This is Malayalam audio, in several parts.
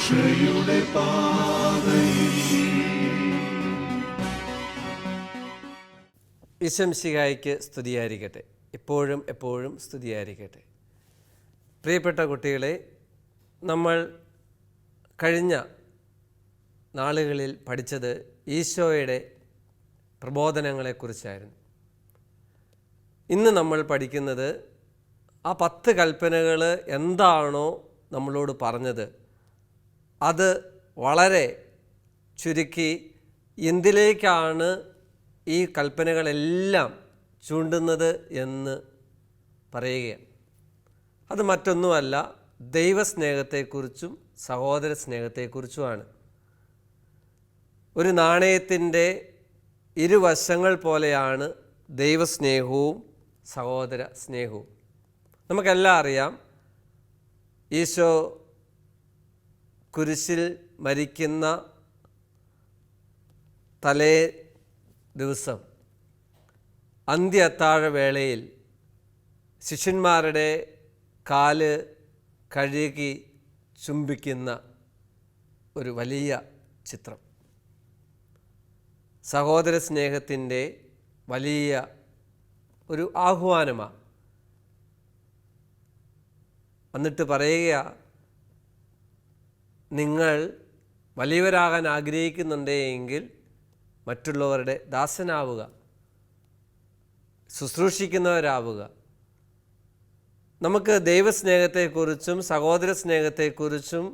രക്ഷയുടെ പാതയിൽ. ഈശംസിഹായിക്ക് സ്തുതിയായിരിക്കട്ടെ. എപ്പോഴും എപ്പോഴും സ്തുതിയായിരിക്കട്ടെ. പ്രിയപ്പെട്ട കുട്ടികളെ, നമ്മൾ കഴിഞ്ഞ നാളുകളിൽ പഠിച്ചത് ഈശോയുടെ പ്രബോധനങ്ങളെക്കുറിച്ചായിരുന്നു. ഇന്ന് നമ്മൾ പഠിക്കുന്നത് ആ 10 കൽപ്പനകൾ എന്താണോ നമ്മളോട് പറഞ്ഞത് അത് വളരെ ചുരുക്കി എന്തിലേക്കാണ് ഈ കൽപ്പനകളെല്ലാം ചൂണ്ടുന്നത് എന്ന് പറയുകയാണ്. അത് മറ്റൊന്നുമല്ല, ദൈവസ്നേഹത്തെക്കുറിച്ചും സഹോദര സ്നേഹത്തെക്കുറിച്ചുമാണ്. ഒരു നാണയത്തിൻ്റെ ഇരുവശങ്ങൾ പോലെയാണ് ദൈവസ്നേഹവും സഹോദര സ്നേഹവും. നമുക്കെല്ലാം അറിയാം, ഈശോ കുരിശിൽ മരിക്കുന്ന തലേ ദിവസം അന്ത്യ അത്താഴവേളയിൽ ശിഷ്യന്മാരുടെ കാല് കഴുകി ചുംബിക്കുന്ന ഒരു വലിയ ചിത്രം. സഹോദര സ്നേഹത്തിൻ്റെ വലിയ ഒരു ആഹ്വാനമാണ്. എന്നിട്ട് പറയുക, നിങ്ങൾ വലിയവരാകാൻ ആഗ്രഹിക്കുന്നുണ്ടെങ്കിൽ മറ്റുള്ളവരുടെ ദാസനാവുക, ശുശ്രൂഷിക്കുന്നവരാവുക. നമുക്ക് ദൈവസ്നേഹത്തെക്കുറിച്ചും സഹോദര സ്നേഹത്തെക്കുറിച്ചും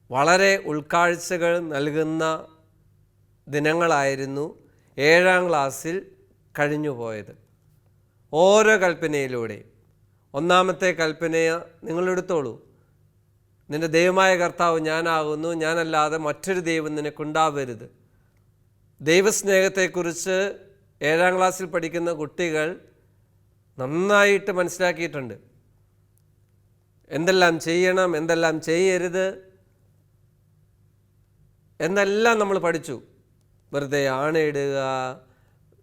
വളരെ ഉൾക്കാഴ്ചകൾ നൽകുന്ന ദിനങ്ങളായിരുന്നു 7ാം ക്ലാസ്സിൽ കഴിഞ്ഞുപോയത്. ഓരോ കൽപ്പനയിലൂടെയും ഒന്നാമത്തെ കൽപ്പനയെ നിങ്ങളെടുത്തോളൂ. നിൻ്റെ ദൈവമായ കർത്താവ് ഞാനാകുന്നു, ഞാനല്ലാതെ മറ്റൊരു ദൈവം നിനക്കുണ്ടാവരുത്. ദൈവസ്നേഹത്തെക്കുറിച്ച് 7ാം ക്ലാസ്സിൽ പഠിക്കുന്ന കുട്ടികൾ നന്നായിട്ട് മനസ്സിലാക്കിയിട്ടുണ്ട്. എന്തെല്ലാം ചെയ്യണം, എന്തെല്ലാം ചെയ്യരുത് എന്നെല്ലാം നമ്മൾ പഠിച്ചു. വെറുതെ ആണയിടുക,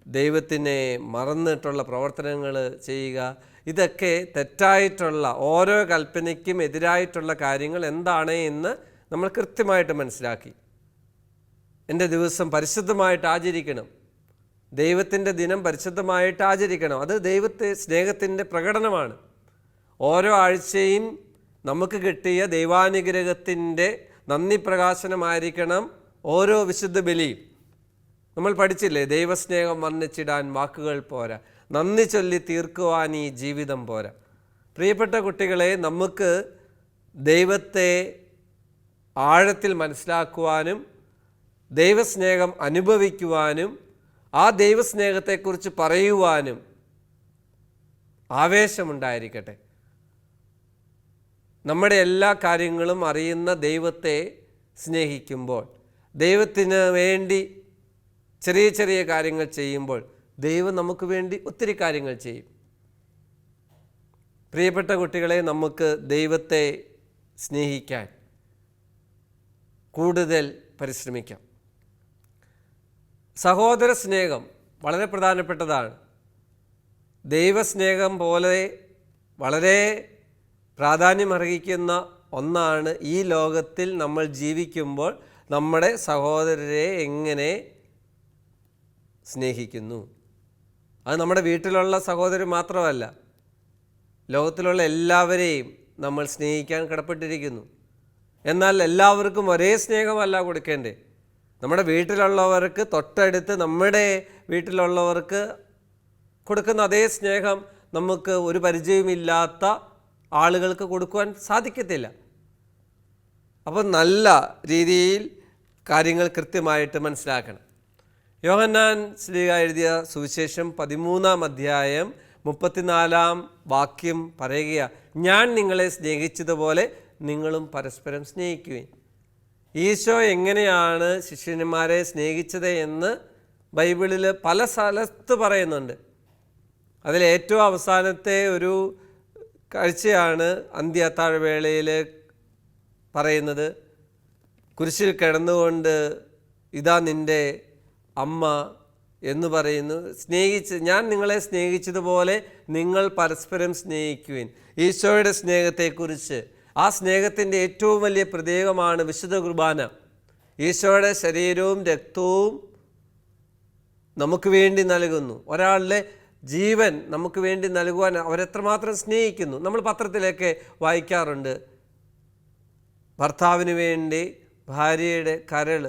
ദൈവത്തിനെ മറന്നിട്ടുള്ള പ്രവർത്തനങ്ങൾ ചെയ്യുക, ഇതൊക്കെ തെറ്റായിട്ടുള്ള, ഓരോ കൽപ്പനയ്ക്കും എതിരായിട്ടുള്ള കാര്യങ്ങൾ എന്താണ് എന്ന് നമ്മൾ കൃത്യമായിട്ട് മനസ്സിലാക്കി. എൻ്റെ ദിവസം പരിശുദ്ധമായിട്ട് ആചരിക്കണം, ദൈവത്തിൻ്റെ ദിനം പരിശുദ്ധമായിട്ട് ആചരിക്കണം. അത് സ്നേഹത്തിൻ്റെ പ്രകടനമാണ്. ഓരോ ആഴ്ചയും നമുക്ക് കിട്ടിയ ദൈവാനുഗ്രഹത്തിൻ്റെ നന്ദി പ്രകാശനമായിരിക്കണം ഓരോ വിശുദ്ധ ബലിയും. നമ്മൾ പഠിച്ചില്ലേ, ദൈവസ്നേഹം വർണ്ണിച്ചിടാൻ വാക്കുകൾ പോരാ, നന്ദി ചൊല്ലി തീർക്കുവാൻ ഈ ജീവിതം പോരാ. പ്രിയപ്പെട്ട കുട്ടികളെ, നമുക്ക് ദൈവത്തെ ആഴത്തിൽ മനസ്സിലാക്കുവാനും ദൈവസ്നേഹം അനുഭവിക്കുവാനും ആ ദൈവസ്നേഹത്തെക്കുറിച്ച് പറയുവാനും ആവേശമുണ്ടായിരിക്കട്ടെ. നമ്മുടെ എല്ലാ കാര്യങ്ങളും അറിയുന്ന ദൈവത്തെ സ്നേഹിക്കുമ്പോൾ, ദൈവത്തിന് വേണ്ടി ചെറിയ ചെറിയ കാര്യങ്ങൾ ചെയ്യുമ്പോൾ ദൈവം നമുക്ക് വേണ്ടി ഒത്തിരി കാര്യങ്ങൾ ചെയ്യും. പ്രിയപ്പെട്ട കുട്ടികളെ, നമുക്ക് ദൈവത്തെ സ്നേഹിക്കാൻ കൂടുതൽ പരിശ്രമിക്കാം. സഹോദര സ്നേഹം വളരെ പ്രധാനപ്പെട്ടതാണ്. ദൈവസ്നേഹം പോലെ വളരെ പ്രാധാന്യമർഹിക്കുന്ന ഒന്നാണ് ഈ ലോകത്തിൽ നമ്മൾ ജീവിക്കുമ്പോൾ നമ്മുടെ സഹോദരരെ എങ്ങനെ സ്നേഹിക്കുന്നു. അത് നമ്മുടെ വീട്ടിലുള്ള സഹോദരൻ മാത്രമല്ല, ലോകത്തിലുള്ള എല്ലാവരെയും നമ്മൾ സ്നേഹിക്കാൻ കടപ്പെട്ടിരിക്കുന്നു. എന്നാൽ എല്ലാവർക്കും ഒരേ സ്നേഹമല്ല കൊടുക്കേണ്ടേ. നമ്മുടെ വീട്ടിലുള്ളവർക്ക് തൊട്ടടുത്ത് നമ്മുടെ വീട്ടിലുള്ളവർക്ക് കൊടുക്കുന്ന അതേ സ്നേഹം നമുക്ക് ഒരു പരിചയമില്ലാത്ത ആളുകൾക്ക് കൊടുക്കുവാൻ സാധിക്കത്തില്ല. അപ്പോൾ നല്ല രീതിയിൽ കാര്യങ്ങൾ കൃത്യമായിട്ട് മനസ്സിലാക്കണം. യോഹന്നാൻ ശ്ലീഹ എഴുതിയ സുവിശേഷം 13-ാം അധ്യായം 34-ാം വാക്യം പറയുക, ഞാൻ നിങ്ങളെ സ്നേഹിച്ചതുപോലെ നിങ്ങളും പരസ്പരം സ്നേഹിക്കുകയും. ഈശോ എങ്ങനെയാണ് ശിഷ്യന്മാരെ സ്നേഹിച്ചത് എന്ന് ബൈബിളിൽ പല സ്ഥലത്ത് പറയുന്നുണ്ട്. അതിൽ ഏറ്റവും അവസാനത്തെ ഒരു കാഴ്ചയാണ് അന്ത്യ അത്താഴവേളയിൽ പറയുന്നത്. കുരിശിൽ കിടന്നുകൊണ്ട് ഇതാ നിൻ്റെ അമ്മ എന്ന് പറയുന്നു. ഞാൻ നിങ്ങളെ സ്നേഹിച്ചതുപോലെ നിങ്ങൾ പരസ്പരം സ്നേഹിക്കുവിൻ. ഈശോയുടെ സ്നേഹത്തെക്കുറിച്ച്, ആ സ്നേഹത്തിൻ്റെ ഏറ്റവും വലിയ പ്രതീകമാണ് വിശുദ്ധ കുർബാന. ഈശോയുടെ ശരീരവും രക്തവും നമുക്ക് വേണ്ടി നൽകുന്നു. ഒരാളുടെ ജീവൻ നമുക്ക് വേണ്ടി നൽകുവാൻ അവരെത്രമാത്രം സ്നേഹിക്കുന്നു. നമ്മൾ പത്രത്തിലൊക്കെ വായിക്കാറുണ്ട്, ഭർത്താവിന് വേണ്ടി ഭാര്യയുടെ കരൾ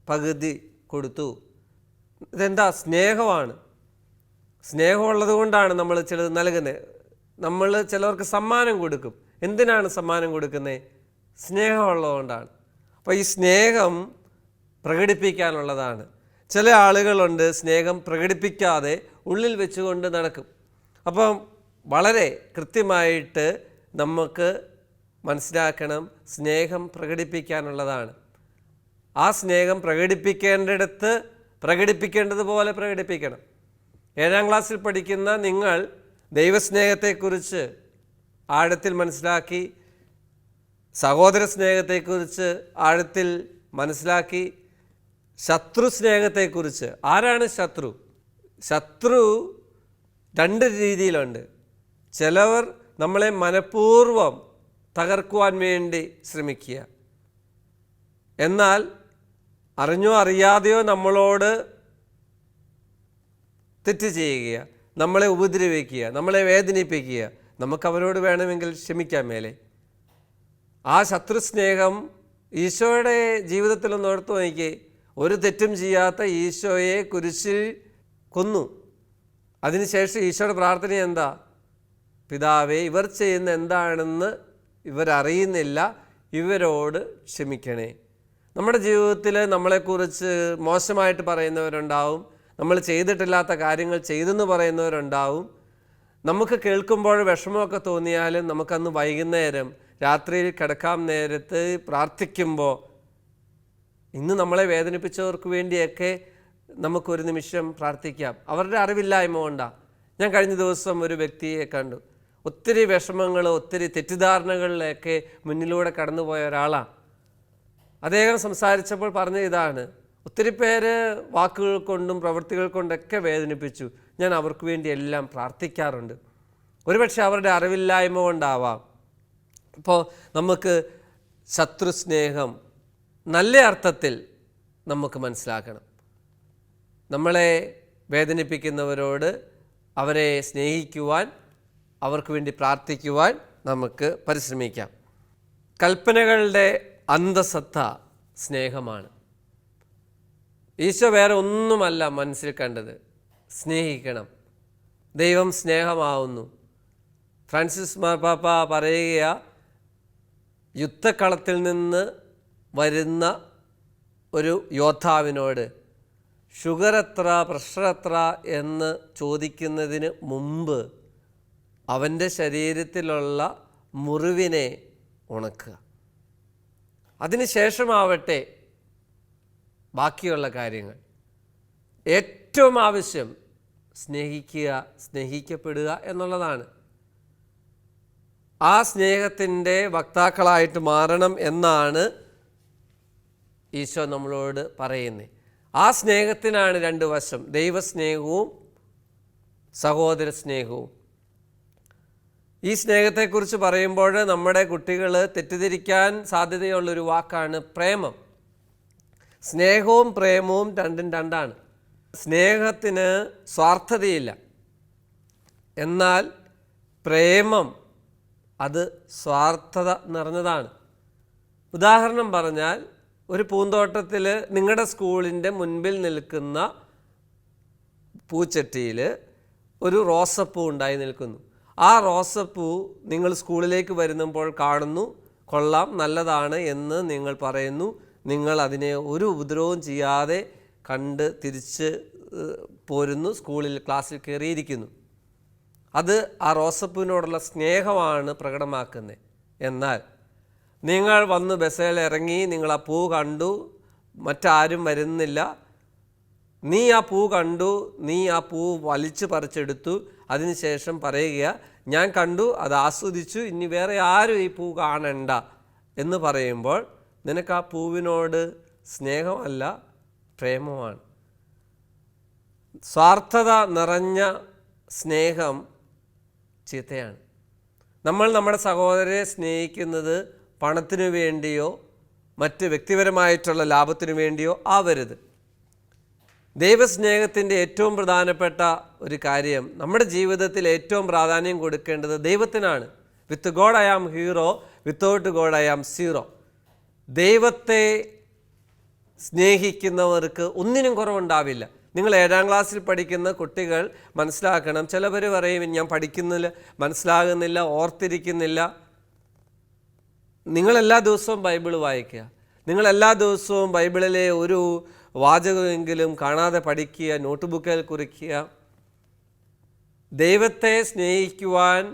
പകുതി കൊടുത്തു. ഇതെന്താ? സ്നേഹമാണ്. സ്നേഹമുള്ളത് കൊണ്ടാണ് നമ്മൾ ചിലത് നൽകുന്നത്. നമ്മൾ ചിലവർക്ക് സമ്മാനം കൊടുക്കും. എന്തിനാണ് സമ്മാനം കൊടുക്കുന്നത്? സ്നേഹമുള്ളതുകൊണ്ടാണ്. അപ്പോൾ ഈ സ്നേഹം പ്രകടിപ്പിക്കാനുള്ളതാണ്. ചില ആളുകളുണ്ട് സ്നേഹം പ്രകടിപ്പിക്കാതെ ഉള്ളിൽ വെച്ചുകൊണ്ട് നടക്കും. അപ്പം വളരെ കൃത്യമായിട്ട് നമുക്ക് മനസ്സിലാക്കണം, സ്നേഹം പ്രകടിപ്പിക്കാനുള്ളതാണ്. ആ സ്നേഹം പ്രകടിപ്പിക്കേണ്ടിടത്ത് പ്രകടിപ്പിക്കേണ്ടതുപോലെ പ്രകടിപ്പിക്കണം. 7ാം ക്ലാസ്സിൽ പഠിക്കുന്ന നിങ്ങൾ ദൈവസ്നേഹത്തെക്കുറിച്ച് ആഴത്തിൽ മനസ്സിലാക്കി, സഹോദര സ്നേഹത്തെക്കുറിച്ച് ആഴത്തിൽ മനസ്സിലാക്കി, ശത്രു സ്നേഹത്തെക്കുറിച്ച്. ആരാണ് ശത്രു? ശത്രു 2 രീതിയിലുണ്ട്. ചിലവർ നമ്മളെ മനഃപൂർവ്വം തകർക്കുവാൻ വേണ്ടി ശ്രമിക്കുക, എന്നാൽ അറിഞ്ഞോ അറിയാതെയോ നമ്മളോട് തെറ്റ് ചെയ്യുക, നമ്മളെ ഉപദ്രവിക്കുക, നമ്മളെ വേദനിപ്പിക്കുക. നമുക്കവരോട് വേണമെങ്കിൽ ക്ഷമിക്കാൻ മേലെ. ആ ശത്രുസ്നേഹം ഈശോയുടെ ജീവിതത്തിലൊന്ന് ഓർത്തു നോക്കി. ഒരു തെറ്റും ചെയ്യാത്ത ഈശോയെ കുരിശിൽ കൊന്നു. അതിനുശേഷം ഈശോയുടെ പ്രാർത്ഥന എന്താ? പിതാവേ, ഇവർ ചെയ്യുന്ന എന്താണെന്ന് ഇവരറിയുന്നില്ല, ഇവരോട് ക്ഷമിക്കണേ. നമ്മുടെ ജീവിതത്തിൽ നമ്മളെക്കുറിച്ച് മോശമായിട്ട് പറയുന്നവരുണ്ടാവും, നമ്മൾ ചെയ്തിട്ടില്ലാത്ത കാര്യങ്ങൾ ചെയ്തെന്ന് പറയുന്നവരുണ്ടാവും. നമുക്ക് കേൾക്കുമ്പോൾ വിഷമമൊക്കെ തോന്നിയാലും നമുക്കന്ന് വൈകുന്നേരം രാത്രിയിൽ കിടക്കാൻ നേരത്ത് പ്രാർത്ഥിക്കുമ്പോൾ ഇന്ന് നമ്മളെ വേദനിപ്പിച്ചവർക്ക് വേണ്ടിയൊക്കെ നമുക്കൊരു നിമിഷം പ്രാർത്ഥിക്കാം. അവരുടെ അറിവില്ലായ്മ കൊണ്ടാണ്. ഞാൻ കഴിഞ്ഞ ദിവസം ഒരു വ്യക്തിയെ കണ്ടു. ഒത്തിരി വിഷമങ്ങൾ, ഒത്തിരി തെറ്റിദ്ധാരണകളിലൊക്കെ മുന്നിലൂടെ കടന്നുപോയ ഒരാളാണ്. അദ്ദേഹം സംസാരിച്ചപ്പോൾ പറഞ്ഞ ഇതാണ്, ഒത്തിരി പേര് വാക്കുകൾ കൊണ്ടും പ്രവൃത്തികൾ കൊണ്ടൊക്കെ വേദനിപ്പിച്ചു. ഞാൻ അവർക്ക് വേണ്ടി എല്ലാം പ്രാർത്ഥിക്കാറുണ്ട്. ഒരുപക്ഷെ അവരുടെ അറിവില്ലായ്മ കൊണ്ടാവാം. അപ്പോൾ നമുക്ക് ശത്രുസ്നേഹം നല്ല അർത്ഥത്തിൽ നമുക്ക് മനസ്സിലാക്കണം. നമ്മളെ വേദനിപ്പിക്കുന്നവരോട് അവരെ സ്നേഹിക്കുവാൻ, അവർക്ക് വേണ്ടി പ്രാർത്ഥിക്കുവാൻ നമുക്ക് പരിശ്രമിക്കാം. കൽപ്പനകളുടെ അന്തസത്ത സ്നേഹമാണ്. ഈശോ വേറെ ഒന്നുമല്ല മനസ്സിൽ കണ്ടത്, സ്നേഹിക്കണം. ദൈവം സ്നേഹമാവുന്നു. ഫ്രാൻസിസ് മാർപ്പാപ്പ പറയുക, യുദ്ധക്കളത്തിൽ നിന്ന് വരുന്ന ഒരു യോദ്ധാവിനോട് ഷുഗർ എത്ര, പ്രഷർ എത്ര എന്ന് ചോദിക്കുന്നതിന് മുമ്പ് അവൻ്റെ ശരീരത്തിലുള്ള മുറിവിനെ ഉണക്കുക. അതിനുശേഷമാവട്ടെ ബാക്കിയുള്ള കാര്യങ്ങൾ. ഏറ്റവും ആവശ്യം സ്നേഹിക്കുക, സ്നേഹിക്കപ്പെടുക എന്നുള്ളതാണ്. ആ സ്നേഹത്തിൻ്റെ വക്താക്കളായിട്ട് മാറണം എന്നാണ് ഈശോ നമ്മളോട് പറയുന്നത്. ആ സ്നേഹത്തിനാണ് 2 വശം, ദൈവസ്നേഹവും സഹോദര സ്നേഹവും. ഈ സ്നേഹത്തെക്കുറിച്ച് പറയുമ്പോൾ നമ്മുടെ കുട്ടികൾ തെറ്റിദ്ധരിക്കാൻ സാധ്യതയുള്ളൊരു വാക്കാണ് പ്രേമം. സ്നേഹവും പ്രേമവും 2ഉം 2ആണ്. സ്നേഹത്തിന് സ്വാർത്ഥതയില്ല, എന്നാൽ പ്രേമം അത് സ്വാർത്ഥത നിറഞ്ഞതാണ്. ഉദാഹരണം പറഞ്ഞാൽ, ഒരു പൂന്തോട്ടത്തിൽ നിങ്ങളുടെ സ്കൂളിൻ്റെ മുൻപിൽ നിൽക്കുന്ന പൂച്ചട്ടിയിൽ ഒരു റോസപ്പൂ ഉണ്ടായി നിൽക്കുന്നു. ആ റോസപ്പൂ നിങ്ങൾ സ്കൂളിലേക്ക് വരുമ്പോൾ കാണുന്നു, കൊള്ളാം, നല്ലതാണ് എന്ന് നിങ്ങൾ പറയുന്നു. നിങ്ങൾ അതിനെ ഒരു ഉപദ്രവവും ചെയ്യാതെ കണ്ട് തിരിച്ച് പോരുന്നു, സ്കൂളിൽ ക്ലാസ്സിൽ കയറിയിരിക്കുന്നു. അത് ആ റോസപ്പൂവിനോടുള്ള സ്നേഹമാണ് പ്രകടമാക്കുന്നത്. എന്നാൽ നിങ്ങൾ വന്ന് ബസ്സിൽ ഇറങ്ങി, നിങ്ങൾ ആ പൂ കണ്ടു, മറ്റാരും വരുന്നില്ല, നീ ആ പൂ കണ്ടു, നീ ആ പൂ വലിച്ചു പറിച്ചെടുത്തു, അതിനുശേഷം പറയുക, ഞാൻ കണ്ടു, അത് ആസ്വദിച്ചു, ഇനി വേറെ ആരും ഈ പൂ കാണണ്ട എന്ന് പറയുമ്പോൾ നിനക്ക് ആ പൂവിനോട് സ്നേഹമല്ല, പ്രേമമാണ്. സ്വാർത്ഥത നിറഞ്ഞ സ്നേഹം ചീത്തയാണ്. നമ്മൾ നമ്മുടെ സഹോദരരെ സ്നേഹിക്കുന്നത് പണത്തിനു വേണ്ടിയോ മറ്റ് വ്യക്തിപരമായിട്ടുള്ള ലാഭത്തിനു വേണ്ടിയോ ആവരുത്. ദൈവസ്നേഹത്തിൻ്റെ ഏറ്റവും പ്രധാനപ്പെട്ട ഒരു കാര്യം, നമ്മുടെ ജീവിതത്തിൽ ഏറ്റവും പ്രാധാന്യം കൊടുക്കേണ്ടത് ദൈവത്തിനാണ്. With God I am hero, without God I am zero. ദൈവത്തെ സ്നേഹിക്കുന്നവർക്ക് ഒന്നിനും കുറവുണ്ടാവില്ല. നിങ്ങൾ 7ാം ക്ലാസ്സിൽ പഠിക്കുന്ന കുട്ടികൾ മനസ്സിലാക്കണം. ചിലവർ പറയും ഞാൻ പഠിക്കുന്നില്ല, മനസ്സിലാകുന്നില്ല, ഓർത്തിരിക്കുന്നില്ല. നിങ്ങളെല്ലാ ദിവസവും ബൈബിൾ വായിക്കുക. നിങ്ങളെല്ലാ ദിവസവും ബൈബിളിലെ ഒരു വാചകമെങ്കിലും കാണാതെ പഠിക്കുക, നോട്ട് ബുക്കിൽ കുറിക്കുക. ദൈവത്തെ സ്നേഹിക്കുവാൻ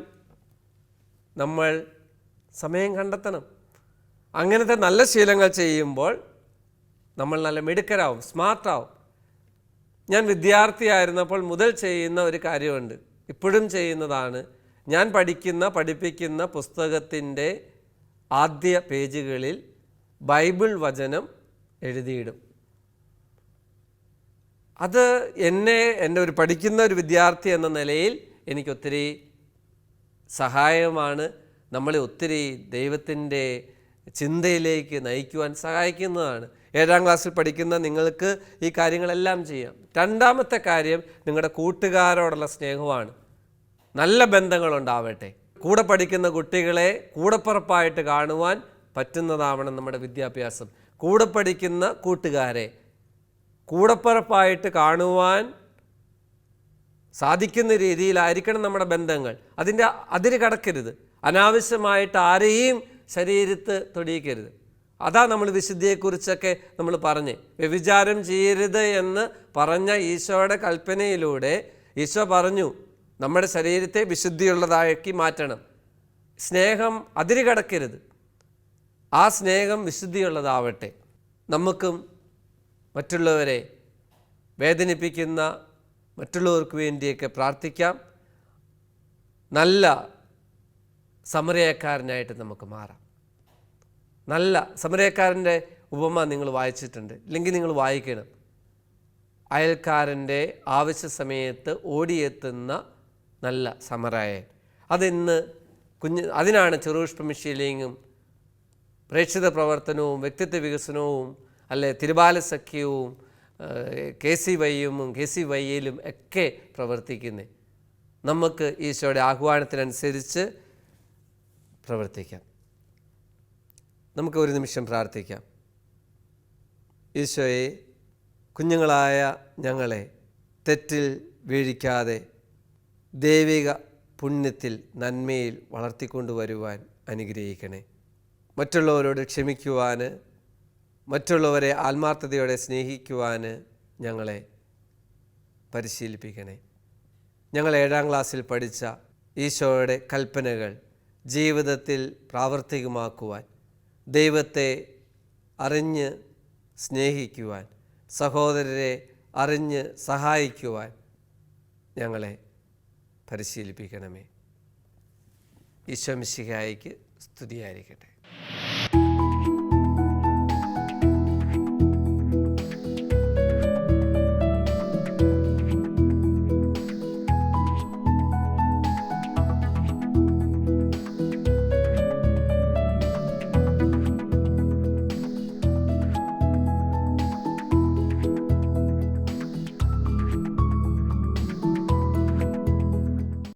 നമ്മൾ സമയം കണ്ടെത്തണം. അങ്ങനത്തെ നല്ല ശീലങ്ങൾ ചെയ്യുമ്പോൾ നമ്മൾ നല്ല മിടുക്കരാവും, സ്മാർട്ടാവും. ഞാൻ വിദ്യാർത്ഥിയായിരുന്നപ്പോൾ മുതൽ ചെയ്യുന്ന ഒരു കാര്യമുണ്ട്, ഇപ്പോഴും ചെയ്യുന്നതാണ്. ഞാൻ പഠിപ്പിക്കുന്ന പുസ്തകത്തിൻ്റെ ആദ്യ പേജുകളിൽ ബൈബിൾ വചനം എഴുതിയിടും. അത് എൻ്റെ ഒരു പഠിക്കുന്ന ഒരു വിദ്യാർത്ഥി എന്ന നിലയിൽ എനിക്കൊത്തിരി സഹായമാണ്. നമ്മളെ ഒത്തിരി ദൈവത്തിൻ്റെ ചിന്തയിലേക്ക് നയിക്കുവാൻ സഹായിക്കുന്നതാണ്. 7ാം ക്ലാസ്സിൽ പഠിക്കുന്ന നിങ്ങൾക്ക് ഈ കാര്യങ്ങളെല്ലാം ചെയ്യാം. 2ാമത്തെ കാര്യം നിങ്ങളുടെ കൂട്ടുകാരോടുള്ള സ്നേഹമാണ്. നല്ല ബന്ധങ്ങളുണ്ടാവട്ടെ. കൂടെ പഠിക്കുന്ന കുട്ടികളെ കൂടപ്പുറപ്പായിട്ട് കാണുവാൻ പറ്റുന്നതാവണം നമ്മുടെ വിദ്യാഭ്യാസം. കൂടെ പഠിക്കുന്ന കൂട്ടുകാരെ കൂടപ്പുറപ്പായിട്ട് കാണുവാൻ സാധിക്കുന്ന രീതിയിലായിരിക്കണം നമ്മുടെ ബന്ധങ്ങൾ. അതിൻ്റെ അതിര് കടക്കരുത്. അനാവശ്യമായിട്ട് ആരെയും ശരീരത്ത് തൊടിയിക്കരുത്. അതാ നമ്മൾ വിശുദ്ധിയെക്കുറിച്ചൊക്കെ നമ്മൾ പറഞ്ഞ്, വ്യഭിചാരം ചെയ്യരുത് എന്ന് പറഞ്ഞ ഈശോയുടെ കൽപ്പനയിലൂടെ ഈശോ പറഞ്ഞു നമ്മുടെ ശരീരത്തെ വിശുദ്ധിയുള്ളതാക്കി മാറ്റണം. സ്നേഹം അതിര് കടക്കരുത്. ആ സ്നേഹം വിശുദ്ധിയുള്ളതാവട്ടെ. നമുക്കും മറ്റുള്ളവരെ വേദനിപ്പിക്കുന്ന മറ്റുള്ളവർക്ക് വേണ്ടിയൊക്കെ പ്രാർത്ഥിക്കാം. നല്ല സമരയക്കാരനായിട്ട് നമുക്ക് മാറാം. നല്ല സമരയക്കാരൻ്റെ ഉപമ നിങ്ങൾ വായിച്ചിട്ടുണ്ട്, ഇല്ലെങ്കിൽ നിങ്ങൾ വായിക്കണം. അയൽക്കാരൻ്റെ ആവശ്യ സമയത്ത് ഓടിയെത്തുന്ന നല്ല സമരായൻ. അതിന്ന് അതിനാണ് ചെറുപുഷ്പമിശീലിങ്ങും പ്രേക്ഷിത പ്രവർത്തനവും വ്യക്തിത്വ വികസനവും തിരുബാല സഖ്യവും KCYയും KCYയിലും ഒക്കെ പ്രവർത്തിക്കുന്നത്. നമുക്ക് ഈശോയുടെ ആഹ്വാനത്തിനനുസരിച്ച് പ്രവർത്തിക്കാം. നമുക്ക് ഒരു നിമിഷം പ്രാർത്ഥിക്കാം. ഈശോയെ, കുഞ്ഞുങ്ങളായ ഞങ്ങളെ തെറ്റിൽ വീഴിക്കാതെ ദൈവിക പുണ്യത്തിൽ നന്മയിൽ വളർത്തിക്കൊണ്ടുവരുവാൻ അനുഗ്രഹിക്കണേ. മറ്റുള്ളവരോട് ക്ഷമിക്കുവാൻ, മറ്റുള്ളവരെ ആത്മാർത്ഥതയോടെ സ്നേഹിക്കുവാൻ ഞങ്ങളെ പരിശീലിപ്പിക്കണേ. ഞങ്ങൾ 7ാം ക്ലാസ്സിൽ പഠിച്ച ഈശോയുടെ കൽപ്പനകൾ ജീവിതത്തിൽ പ്രാവർത്തികമാക്കുവാൻ, ദൈവത്തെ അറിഞ്ഞ് സ്നേഹിക്കുവാൻ, സഹോദരരെ അറിഞ്ഞ് സഹായിക്കുവാൻ ഞങ്ങളെ പരിശീലിപ്പിക്കണമേ. ഈശോ മിശിഹായിക്ക് സ്തുതിയായിരിക്കട്ടെ.